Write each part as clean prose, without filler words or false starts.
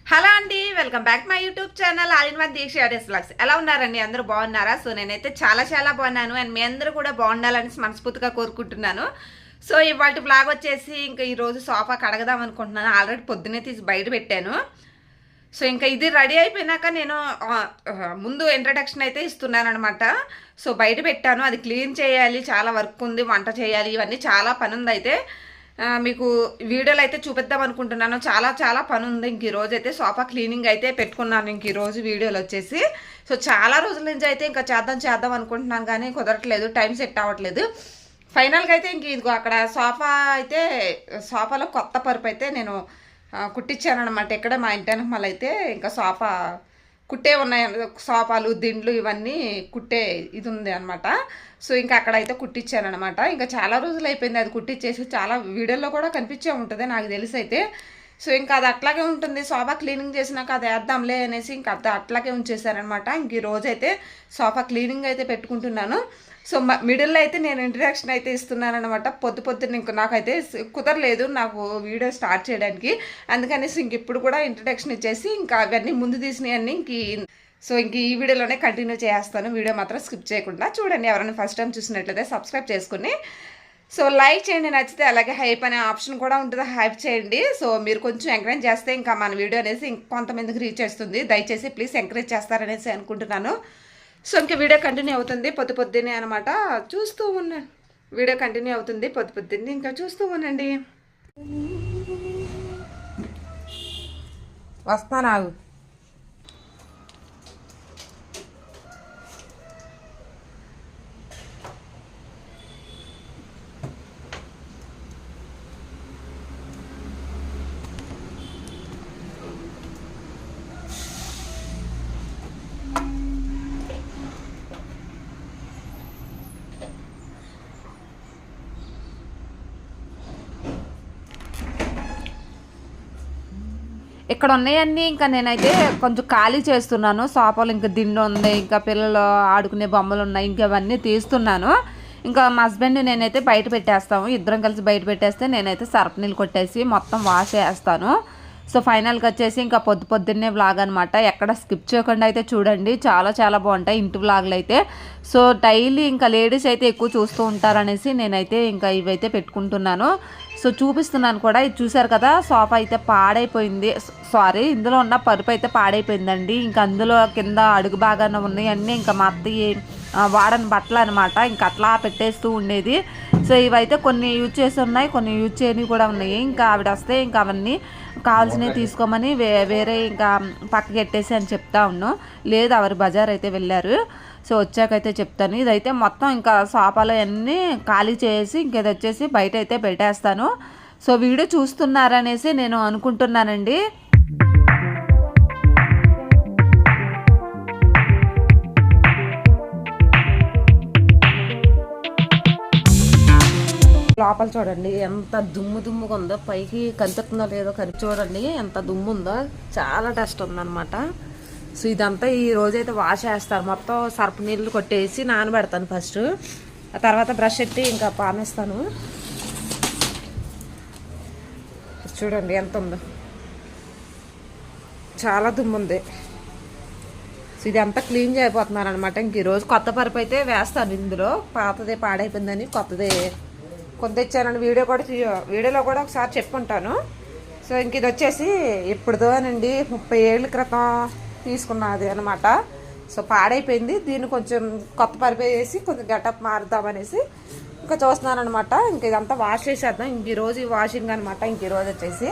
Hello అండి, welcome back my YouTube channel all in one Deeksha vlogs. ఎలా ఉన్నారండి? అందరూ బాగున్నారా? సో నేనైతే చాలా బాగున్నాను. అండ్ మీ అందరూ కూడా బాగుండాలని మనస్ఫూర్తిగా కోరుకుంటున్నాను. సో ఇవాళ వ్లాగ్ వచ్చేసి ఇంకా ఈరోజు సోఫా కడగదాం అనుకుంటున్నాను. ఆల్రెడీ పొద్దున్నే తీసి బయట పెట్టాను. సో ఇంకా ఇది రెడీ అయిపోయినాక నేను ముందు ఇంట్రడక్షన్ అయితే ఇస్తున్నాను అనమాట. సో బయట పెట్టాను, అది క్లీన్ చేయాలి, చాలా వర్క్ ఉంది, వంట చేయాలి, ఇవన్నీ చాలా పని ఉంది. అయితే మీకు వీడియోలు అయితే చూపిద్దాం అనుకుంటున్నాను. చాలా పని ఉంది. ఇంక ఈరోజు అయితే సోఫా క్లీనింగ్ అయితే పెట్టుకున్నాను. ఇంక ఈరోజు వీడియోలు వచ్చేసి సో చాలా రోజుల నుంచి అయితే ఇంకా చేద్దాం అనుకుంటున్నాను, కానీ కుదరట్లేదు, టైం సెట్ అవ్వట్లేదు. ఫైనల్గా అయితే ఇంక ఇదిగో అక్కడ సోఫాలో కొత్త పరుపు అయితే నేను కుట్టించాను అనమాట. ఇక్కడ మా ఇంటి వెనకమాల అయితే ఇంకా సోఫా కుట్టే ఉన్నాయి, సోఫాలు దిండ్లు ఇవన్నీ కుట్టే ఇది ఉంది అనమాట. సో ఇంకా అక్కడైతే కుట్టించాను అనమాట. ఇంకా చాలా రోజులు అయిపోయింది అది కుట్టించేసి, చాలా వీడియోలో కూడా కనిపించే ఉంటుంది నాకు తెలిసి అయితే. సో ఇంకా అది అట్లాగే ఉంటుంది. సోఫా క్లీనింగ్ చేసినాక అది వేద్దాంలే అనేసి ఇంకా అట్లాగే ఉంచేసారనమాట. ఇంక ఈ రోజైతే సోఫా క్లీనింగ్ అయితే పెట్టుకుంటున్నాను. సో మిడిల్లో అయితే నేను ఇంట్రడక్షన్ అయితే ఇస్తున్నాను అనమాట. పొద్దున్న ఇంక నాకైతే కుదరలేదు నాకు వీడియో స్టార్ట్ చేయడానికి. అందుకనేసి ఇంక ఇప్పుడు కూడా ఇంట్రడక్షన్ ఇచ్చేసి ఇంకా అవన్నీ ముందు తీసినవన్నీ ఇంక ఈ వీడియోలోనే కంటిన్యూ చేస్తాను. వీడియో మాత్రం స్కిప్ చేయకుండా చూడండి. ఎవరైనా ఫస్ట్ టైం చూసినట్లయితే సబ్స్క్రైబ్ చేసుకుని సో లైక్ చేయండి, నచ్చితే. అలాగే హైప్ అనే ఆప్షన్ కూడా ఉంటుంది, హైప్ చేయండి. సో మీరు కొంచెం ఎంకరేజ్ చేస్తే ఇంకా మన వీడియో అనేసి ఇంకొంతమందికి రీచ్ చేస్తుంది. దయచేసి ప్లీజ్ ఎంకరేజ్ చేస్తారనేసి అనుకుంటున్నాను. సో ఇంకా వీడియో కంటిన్యూ అవుతుంది పొద్దున్నే అనమాట. చూస్తూ ఉన్నాను, వీడియో కంటిన్యూ అవుతుంది పొద్దున్నే, ఇంకా చూస్తూ ఉండండి. వస్తాను. ఇక్కడ ఉన్నాయన్నీ ఇంకా నేనైతే కొంచెం ఖాళీ చేస్తున్నాను. సోఫాలు ఇంకా దిండు ఉంది, ఇంకా పిల్లలు ఆడుకునే బొమ్మలు ఉన్నాయి, ఇంకా అవన్నీ తీస్తున్నాను. ఇంకా మా హస్బెండ్ నేనైతే బయట పెట్టేస్తాము, ఇద్దరం కలిసి బయట పెట్టేస్తే నేనైతే సర్ఫ్ నీళ్ళు కొట్టేసి మొత్తం వాష్ చేస్తాను. సో ఫైనల్గా వచ్చేసి ఇంకా పొద్దున్నే వ్లాగ్ అనమాట. ఎక్కడ స్కిప్ చేయకుండా అయితే చూడండి, చాలా బాగుంటాయి ఇంటి వ్లాగ్లు అయితే. సో డైలీ ఇంకా లేడీస్ అయితే ఎక్కువ చూస్తూ ఉంటారనేసి నేనైతే ఇంకా ఇవైతే పెట్టుకుంటున్నాను. సో చూపిస్తున్నాను కూడా. ఇది చూసారు కదా, సోఫా అయితే పాడైపోయింది. ఇందులో ఉన్న పరుపు అయితే పాడైపోయిందండి. ఇంకా అందులో కింద అడుగు బాగానే ఉన్నాయి అన్నీ ఇంకా మా అత్తయ్య వాడని బట్టలు అనమాట. ఇంకా అట్లా పెట్టేస్తూ ఉండేది. సో ఇవైతే కొన్ని యూజ్ చేసి ఉన్నాయి, కొన్ని యూజ్ చేయనివి కూడా ఉన్నాయి. ఇంకా ఆవిడ వస్తే ఇంకా అవన్నీ కావాల్సినవి తీసుకోమని వేరే ఇంకా పక్కకి పెట్టేసి అని చెప్తా ఉన్నాం. లేదు, ఎవరు బజార్ అయితే వెళ్ళారు. సో వచ్చాకైతే చెప్తాను. ఇదైతే మొత్తం ఇంకా సోఫాలో అన్నీ ఖాళీ చేసి ఇంక ఇది వచ్చేసి బయట అయితే పెట్టేస్తాను. సో వీడియో చూస్తున్నారనేసి నేను అనుకుంటున్నానండి. లోపల చూడండి ఎంత దుమ్ముగా ఉందో, పైకి కనిపిస్తుందో లేదో చూడండి ఎంత దుమ్ము ఉందో, చాలా డస్ట్ ఉందన్నమాట. సో ఇదంతా ఈ రోజైతే వాష్ చేస్తారు. మొత్తం సర్ఫ్ నీళ్ళు కొట్టేసి నానబెడతాను ఫస్ట్, ఆ తర్వాత బ్రష్ ఎట్టి ఇంకా పామేస్తాను. చూడండి ఎంత ఉందో, చాలా దుమ్ము ఉంది. సో ఇదంతా క్లీన్ చేయబోతున్నాను అనమాట. ఇంక ఈరోజు కొత్త పరుపు అయితే వేస్తాను. ఇందులో పాతదే పాడైపోయిందని కొత్తదే కొంత తెచ్చానని వీడియోలో కూడా ఒకసారి చెప్పుకుంటాను. సో ఇంక ఇది వచ్చేసి ఇప్పుడుదోనండి, 30 ఏళ్ళ క్రితం తీసుకున్నది అనమాట. సో పాడైపోయింది. దీన్ని కొంచెం కొత్త పరుపు వేసి కొంచెం గెటప్ మారుద్దామనేసి ఇంకా చూస్తున్నాను అనమాట. ఇంక ఇదంతా వాష్ చేసేద్దాం. ఇంక ఈరోజు ఈ వాషింగ్ అనమాట. ఇంక ఈరోజు వచ్చేసి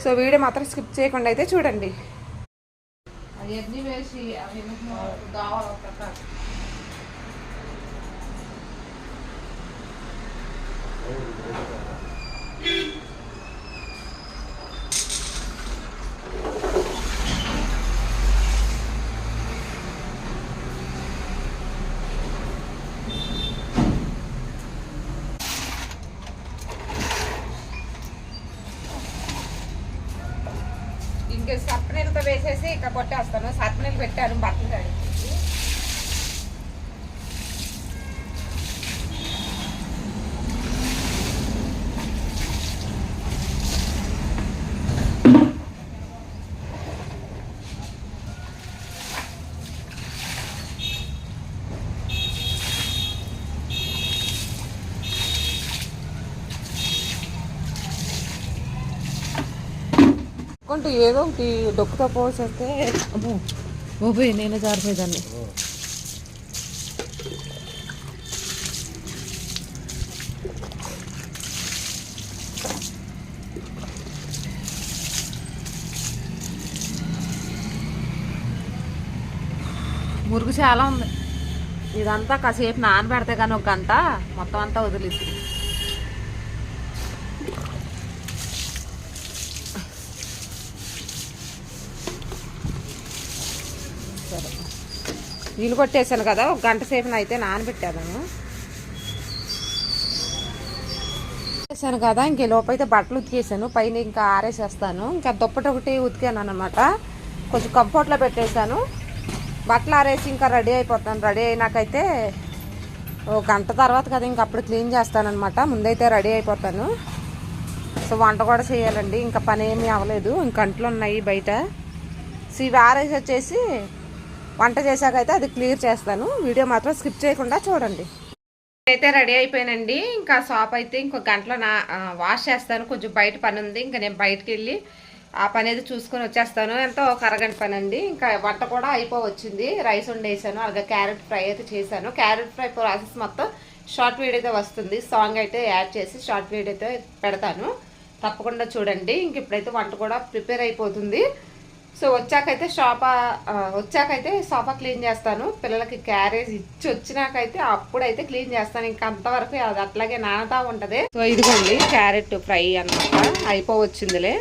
సో వీడియో మాత్రం స్కిప్ చేయకుండా అయితే చూడండి. అవన్నీ వేసి అవి ఇంకా సర్ఫ్ నీళ్ళతో వేసేసి ఇంకా కొట్టేస్తాను. సర్ఫ్ నీళ్ళు పెట్టాను బట్టలు కాడి. కొంటూ ఏదో ఒకటి డొక్కుతో పోసేస్తే అబ్బో ఓబోయ్ నేనే జారిపోయేదాన్ని. మురుగు చాలా ఉంది. ఇదంతా కాసేపు నానబెడితే కానీ ఒక గంట మొత్తం అంతా వదిలిద్ది. సరే నీళ్ళు కొట్టేసాను కదా, ఒక గంట సేపు అయితే నానబెట్టాను. వేసాను కదా, ఇంక లోపు అయితే బట్టలు ఉతికేసాను. పైన ఇంకా ఆరేసేస్తాను. ఇంకా దుప్పటి ఒకటి ఉతికాను అనమాట. కొంచెం కంఫర్ట్లో పెట్టేశాను. బట్టలు ఆరేసి ఇంకా రెడీ అయిపోతాను. రెడీ అయినాకైతే ఒక గంట తర్వాత కదా ఇంక అప్పుడు క్లీన్ చేస్తానమాట. ముందైతే రెడీ అయిపోతాను. సో వంట కూడా చేయాలండి. ఇంకా పని ఏమీ అవ్వలేదు. ఇంక అంట్లు ఉన్నాయి బయట. సో ఇవి ఆరేసి వచ్చేసి వంట చేశాకైతే అది క్లియర్ చేస్తాను. వీడియో మాత్రం స్కిప్ చేయకుండా చూడండి. అయితే రెడీ అయిపోయానండి. ఇంకా షాప్ అయితే ఇంకొక గంటలో వాష్ చేస్తాను. కొంచెం బయట పని ఉంది. ఇంకా నేను బయటకు వెళ్ళి ఆ పని అయితే చూసుకొని వచ్చేస్తాను. ఎంతో ఒక అరగంట పని అండి. ఇంకా వంట కూడా అయిపోవచ్చింది. రైస్ వండేసాను. అలాగే క్యారెట్ ఫ్రై అయితే చేశాను. క్యారెట్ ఫ్రై ప్రాసెస్ మొత్తం షార్ట్ వీడియో అయితే వస్తుంది. సాంగ్ అయితే యాడ్ చేసి షార్ట్ వీడియో అయితే పెడతాను, తప్పకుండా చూడండి. ఇంక ఇప్పుడైతే వంట కూడా ప్రిపేర్ అయిపోతుంది. సో వచ్చాకైతే సోఫా క్లీన్ చేస్తాను. పిల్లలకి క్యారేజ్ ఇచ్చి వచ్చినాకైతే అప్పుడైతే క్లీన్ చేస్తాను. ఇంకా అంతవరకు అది అట్లాగే నానతా ఉంటుంది. సో ఇదిగోండి క్యారెట్ ఫ్రై అన్నమాట అయిపోవచ్చిందిలే.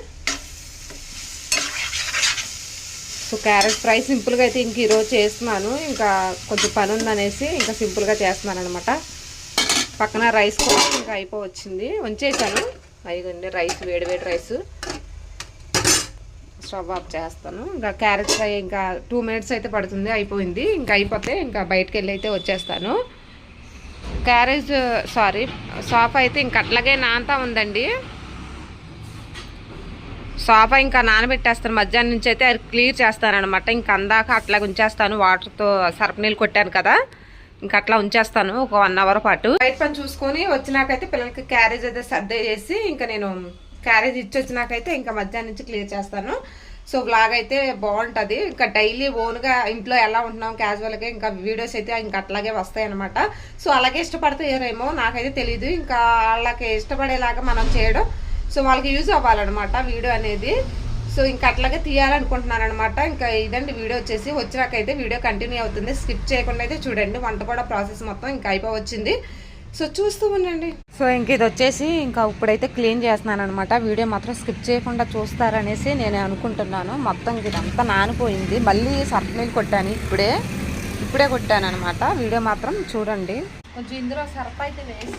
సో క్యారెట్ ఫ్రై సింపుల్గా అయితే ఇంక ఈరోజు చేస్తున్నాను. ఇంకా కొంచెం పని ఉందనేసి ఇంకా సింపుల్గా చేస్తున్నాను అనమాట. పక్కన రైస్ కూడా ఇంకా అయిపోవచ్చింది, ఉంచేసాను. అయిగండి రైస్, వేడివేడి రైస్. స్టవ్ ఆఫ్ చేస్తాను. ఇంకా క్యారెట్ ఫ్రై ఇంకా 2 minutes అయితే పడుతుంది, అయిపోయింది. ఇంకా అయిపోతే ఇంకా బయటకు వెళ్ళి అయితే వచ్చేస్తాను. సోఫా అయితే ఇంక అట్లాగే నానతా ఉందండి. సోఫా ఇంకా నానబెట్టేస్తాను. మధ్యాహ్నం నుంచి అయితే అది క్లియర్ చేస్తానమాట. ఇంక అందాక అట్లా ఉంచేస్తాను. వాటర్తో సర్ఫ్ నీళ్ళు కొట్టాను కదా, ఇంకా అట్లా ఉంచేస్తాను ఒక 1 hour పాటు. బయట పని చూసుకొని వచ్చినాకైతే పిల్లలకి క్యారేజ్ అయితే సర్దే చేసి ఇంకా నేను క్యారేజ్ ఇచ్చి వచ్చినాకైతే ఇంకా మధ్యాహ్నం నుంచి క్లియర్ చేస్తాను. సో వ్లాగ్ అయితే బాగుంటుంది. ఇంకా డైలీ ఓన్గా ఇంట్లో ఎలా ఉంటున్నాం క్యాజువల్గా ఇంకా వీడియోస్ అయితే ఇంకా అట్లాగే వస్తాయి అనమాట. సో అలాగే ఇష్టపడతాయేమో నాకైతే తెలీదు. ఇంకా వాళ్ళకి ఇష్టపడేలాగా మనం చేయడం, సో వాళ్ళకి యూజ్ అవ్వాలన్నమాట వీడియో అనేది. సో ఇంకా అట్లాగే తీయాలనుకుంటున్నాను అనమాట. ఇంకా ఇదండి వీడియో వచ్చేసి. వచ్చినాకైతే వీడియో కంటిన్యూ అవుతుంది, స్కిప్ చేయకుండా అయితే చూడండి. వంట కూడా ప్రాసెస్ మొత్తం ఇంకా అయిపోవచ్చింది. సో చూస్తూ ఉండండి. సో ఇంక ఇది వచ్చేసి ఇంకా ఇప్పుడైతే క్లీన్ చేస్తున్నాను అనమాట. వీడియో మాత్రం స్కిప్ చేయకుండా చూస్తారనేసి నేను అనుకుంటున్నాను. మొత్తం ఇదంతా నానిపోయింది. మళ్ళీ సర్ఫ్ నీళ్ళు కొట్టాను, ఇప్పుడే కొట్టాను అనమాట. వీడియో మాత్రం చూడండి. కొంచెం ఇందులో సర్ఫ్ అయితే వేసి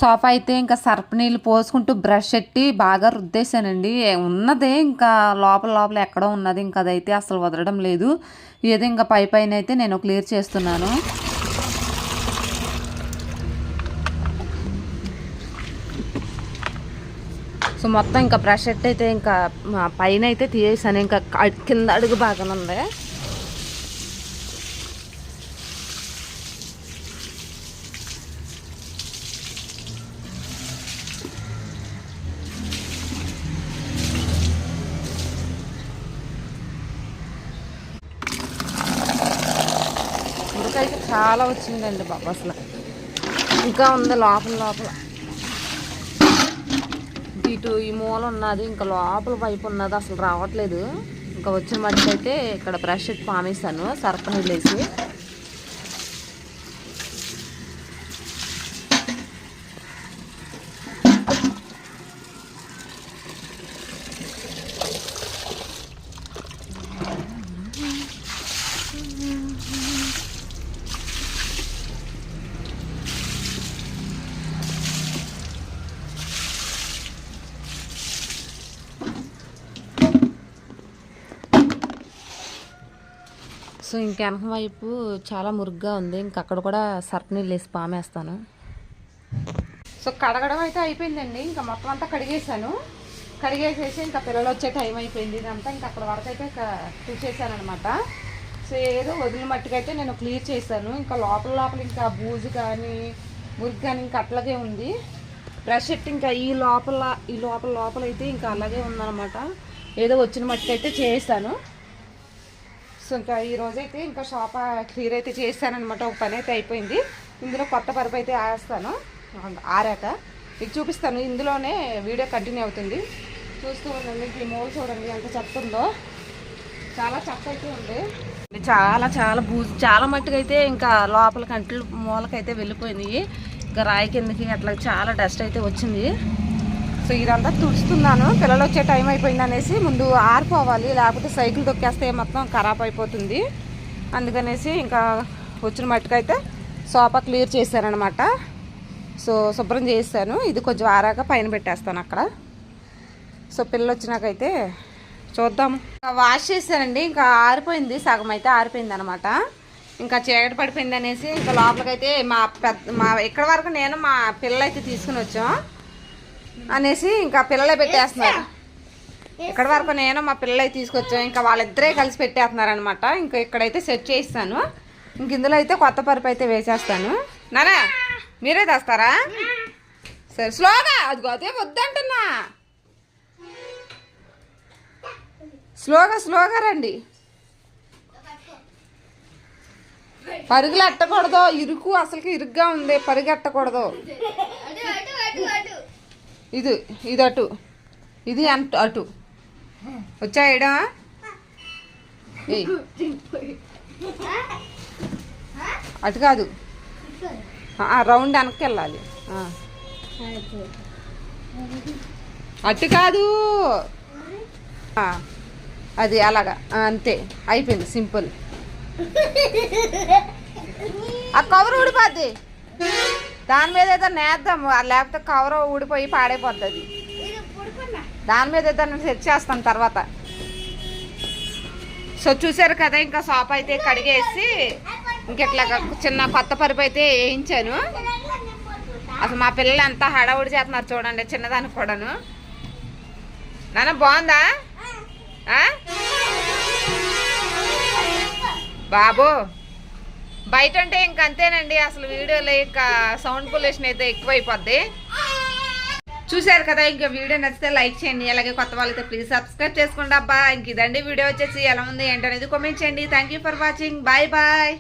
సోఫా అయితే ఇంకా సర్ఫ్ నీళ్ళు పోసుకుంటూ బ్రష్ ఎట్టి బాగా రుద్దేశానండి. ఉన్నదే ఇంకా లోపల ఎక్కడో ఉన్నది. ఇంకా అదైతే అసలు వదలడం లేదు. ఏదో ఇంకా పైన అయితే నేను క్లియర్ చేస్తున్నాను. సో మొత్తం ఇంకా బ్రష్ ఎట్టి అయితే ఇంకా పైన అయితే తీసేసాను. ఇంకా కింద అడుగు బాగానే ఉంది. చాలా వచ్చిందండి బాబు. అసలు ఇంకా ఉంది లోపల ఇటు ఈ మూల ఉన్నది, ఇంకా లోపల పైపు ఉన్నది, అసలు రావట్లేదు. ఇంకా వచ్చిన మట్టుకైతే ఇక్కడ బ్రష్ పెట్టి పామేస్తాను సర్ఫ్ నీళ్ళు వేసి. సో ఇంక వెనక వైపు చాలా మురుగ్గా ఉంది, ఇంక అక్కడ కూడా సర్ఫ్ నీళ్ళు వేసి పామేస్తాను. సో కడగడం అయితే అయిపోయిందండి, ఇంకా మొత్తం అంతా కడిగేసేసి ఇంకా పిల్లలు వచ్చే టైం అయిపోయింది. ఇదంతా ఇంకా అక్కడ వరకు అయితే చూసేసాను అనమాట. సో ఏదో వదిలిన మట్టుకైతే నేను క్లియర్ చేశాను. ఇంకా లోపల ఇంకా బూజు కానీ మురుగు కానీ ఇంకా అట్లాగే ఉంది. బ్రష్ ఎట్టి ఇంకా ఈ లోపల అయితే ఇంకా అలాగే ఉందన్నమాట. ఏదో వచ్చిన మట్టుకైతే చేస్తాను. సో ఇంకా ఈరోజైతే ఇంకా షాప్ క్లియర్ అయితే చేస్తానమాట. ఒక పని అయితే అయిపోయింది. ఇందులో కొత్త పరుపు అయితే వేస్తాను, ఆరాక మీకు చూపిస్తాను. ఇందులోనే వీడియో కంటిన్యూ అవుతుంది, చూస్తూ ఉండండి. ఈ మూల చూడండి ఎంత చెత్త ఉందో, చాలా చెత్త అయితే ఉంది. చాలా బూజు, చాలా మట్టుకు అయితే ఇంకా లోపల కంట్లు మూలకైతే వెళ్ళిపోయినాయి. ఇంకా రాయి కిందకి అట్లా చాలా డస్ట్ అయితే వచ్చింది. సో ఇదంతా తుడుస్తున్నాను, పిల్లలు వచ్చే టైం అయిపోయింది అనేసి. ముందు ఆరిపోవాలి, లేకపోతే సైకిల్ తొక్కేస్తే మొత్తం ఖరాబ్ అయిపోతుంది. అందుకనేసి ఇంకా వచ్చిన మట్టుకైతే సోఫా క్లియర్ చేశానమాట. సో శుభ్రం చేస్తాను. ఇది కొంచెం ఆరాక పైన పెట్టేస్తాను అక్కడ. సో పిల్లలు వచ్చినాకైతే చూద్దాము. వాష్ చేశానండి, ఇంకా ఆరిపోయింది, సగం అయితే ఆరిపోయింది అనమాట. ఇంకా చీకటి పడిపోయింది అనేసి ఇంకా లోపలికైతే మా ఇక్కడ వరకు నేను మా పిల్లలు అయితే తీసుకుని వచ్చాం అనేసి ఇంకా పిల్లలే పెట్టేస్తున్నారు. ఇక్కడ వరకు నేను మా పిల్లలే తీసుకొచ్చాం, ఇంకా వాళ్ళిద్దరే కలిసి పెట్టేస్తున్నారు అనమాట. ఇంకా ఇక్కడైతే సెట్ చేయిస్తాను. ఇంక ఇందులో అయితే కొత్త పరుపు అయితే వేసేస్తాను. నానా మీరే తెస్తారా? సరే స్లోగా, అది అదే వద్దంటున్నా, స్లోగా రండి. పరుగులు ఎట్టకూడదు, ఇరుకు అసలుకి ఇరుగ్గా ఉంది, పరుగు ఎట్టకూడదు. ఇది అటు, ఇది అటు వచ్చాయడా? అటు కాదు, రౌండ్ వెనక్కి వెళ్ళాలి. అటు కాదు, అది అలాగా అంతే, అయిపోయింది, సింపుల్. ఆ కవర్ ఊడిపోద్ది, దాని మీద ఏదో నేద్దాము, లేకపోతే కవర్ ఊడిపోయి పాడైపోతుంది. దాని మీద ఏదో నేను సెట్ చేస్తాను తర్వాత. సో చూసారు కదా, ఇంకా సోఫా అయితే కడిగేసి ఇంకెట్లా చిన్న కొత్త పరుపు అయితే వేయించాను. అసలు మా పిల్లలు ఎంత హడావుడి చేస్తున్నారు చూడండి, చిన్నదానికి కూడాను. నాన్న బాగుందా బాబు? బయట అంటే ఇంక అంతేనండి, అసలు వీడియోలో ఇంకా సౌండ్ పొల్యూషన్ అయితే ఎక్కువైపోద్ది. చూసారు కదా, ఇంకా వీడియో నచ్చితే లైక్ చేయండి, అలాగే కొత్త వాళ్ళైతే ప్లీజ్ సబ్స్క్రైబ్ చేసుకోండి అబ్బా. ఇంక ఇదండి వీడియో వచ్చేసి ఎలా ఉంది ఏంటనేది కామెంట్ చేయండి. Thank you for watching, bye bye.